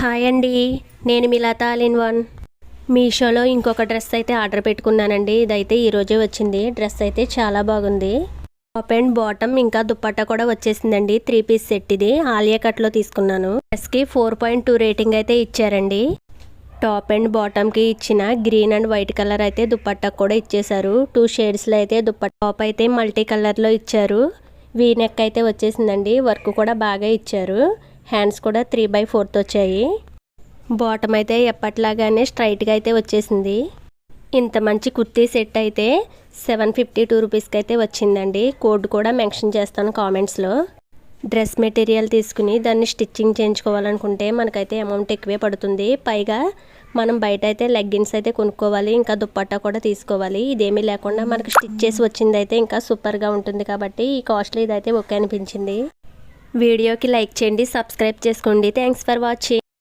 Hi అండి, నేను మీ లత all in one. మీషోలో ఇంకొక డ్రెస్ అయితే ఆర్డర్ పెట్టుకున్నానండి. ఇదైతే ఈరోజే వచ్చింది. డ్రెస్ అయితే చాలా బాగుంది. టాప్ అండ్ బాటమ్ ఇంకా దుప్పట్టా కూడా వచ్చేసిందండి. 3 పీస్ సెట్ ఇది ఆలియా కట్లో తీసుకున్నాను. డ్రెస్కి 4.2 రేటింగ్ అయితే ఇచ్చారండి. టాప్ అండ్ బాటమ్కి ఇచ్చిన గ్రీన్ అండ్ వైట్ కలర్ అయితే దుప్పట్టా కూడా ఇచ్చేసారు. 2 షేడ్స్లో అయితే దుప్పట్టా. టాప్ అయితే మల్టీ కలర్లో ఇచ్చారు. వీ నెక్ అయితే వచ్చేసిందండి. వర్క్ కూడా బాగా ఇచ్చారు. హ్యాండ్స్ కూడా 3/4 వచ్చాయి. బాటమ్ అయితే ఎప్పట్లాగానే స్ట్రైట్గా అయితే వచ్చేసింది. ఇంత మంచి కుర్తీ సెట్ అయితే 752 రూపీస్కి అయితే వచ్చిందండి. కోడ్ కూడా మెన్షన్ చేస్తాను కామెంట్స్లో. డ్రెస్ మెటీరియల్ తీసుకుని దాన్ని స్టిచ్చింగ్ చేయించుకోవాలనుకుంటే మనకైతే అమౌంట్ ఎక్కువే పడుతుంది. పైగా మనం బయట అయితే లెగ్గిన్స్ అయితే కొనుక్కోవాలి, ఇంకా దుప్పట్టా కూడా తీసుకోవాలి. ఇదేమీ లేకుండా మనకు స్టిచ్ చేసి వచ్చింది అయితే ఇంకా సూపర్గా ఉంటుంది. కాబట్టి ఈ కాస్ట్లీ ఇదైతే ఓకే అనిపించింది. వీడియోకి లైక్ చేయండి, సబ్స్క్రైబ్ చేసుకోండి. Thanks for watching.